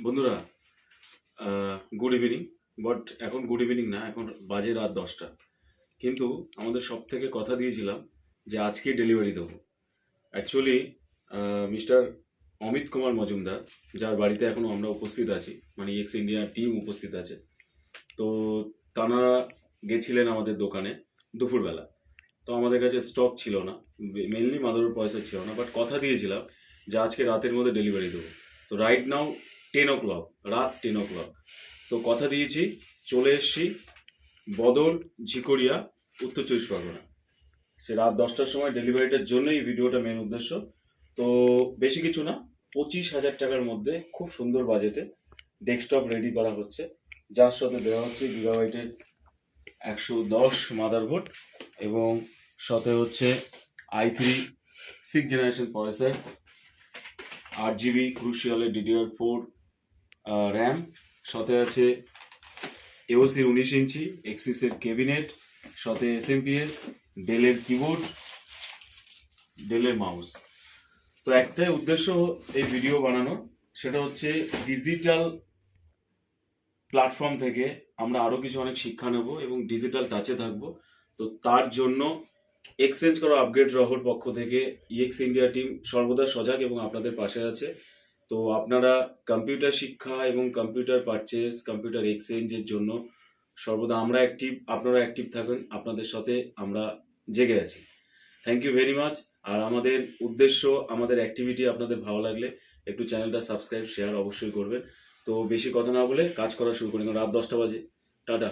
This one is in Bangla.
বন্ধুরা, গুড ইভিনিং। বাট এখন গুড ইভিনিং না, এখন বাজে রাত 10টা। কিন্তু আমাদের সব থেকে কথা দিয়েছিলাম যে আজকে ডেলিভারি দেবো। অ্যাকচুয়ালি মিস্টার অমিত কুমার মজুমদার, যার বাড়িতে এখনও আমরা উপস্থিত আছি, মানে এক্স ইন্ডিয়া টিম উপস্থিত আছে, তো তারা গেছিলেন আমাদের দোকানে দুপুরবেলা। তো আমাদের কাছে স্টক ছিল না, মেনলি মাদারবোর্ড পয়সা ছিল না, বাট কথা দিয়েছিলাম যে আজকে রাতের মধ্যে ডেলিভারি দেবো। তো রাইট নাও 10 o'clock, রাত 10 o'clock। তো কথা দিয়েছি, চলে এসছি বদর, ঝিকড়িয়া, উত্তর 24 পরগনা। সে রাত 10টার সময় ডেলিভারিটার জন্যই এই ভিডিওটা মেন উদ্দেশ্য। তো বেশি কিছু না, 25,000 টাকার মধ্যে খুব সুন্দর বাজেটে ডেস্কটপ রেডি করা হচ্ছে, যার সাথে দেওয়া হচ্ছে গিগাবাইটের 110 মাদারবোর্ড এবং সাথে হচ্ছে i3 6th generation processor, 8 GB ক্রুশিয়ালের DDR4 RAM, সাথে আছে এওসির 19 ইঞ্চি এক্সিসের ক্যাবিনেট, সাথে SMPS, ডেলের কিবোর্ড, ডেলের মাউস। তো একটাই উদ্দেশ্য এই ভিডিও বানানোর, সেটা হচ্ছে ডিজিটাল প্ল্যাটফর্ম থেকে আমরা আরও কিছু অনেক শিক্ষা নেব এবং ডিজিটাল টাচে থাকবো। তো তার জন্য এক্সচেঞ্জ করা আপগ্রেড রহর পক্ষ থেকে ইএক্স ইন্ডিয়া টিম সর্বদা সজাগ এবং আপনাদের পাশে আছে। তো আপনারা কম্পিউটার শিক্ষা এবং কম্পিউটার পারচেস, কম্পিউটার এক্সচেঞ্জের জন্য সর্বদা আমরা অ্যাক্টিভ, আপনারা অ্যাক্টিভ থাকেন, আপনাদের সাথে আমরা জেগে আছি। Thank you very much. আর আমাদের উদ্দেশ্য, আমাদের অ্যাক্টিভিটি আপনাদের ভালো লাগলে একটু চ্যানেলটা সাবস্ক্রাইব, শেয়ার অবশ্যই করবেন। তো বেশি কথা না বলে কাজ করা শুরু করি, রাত 10টা বাজে। টাটা।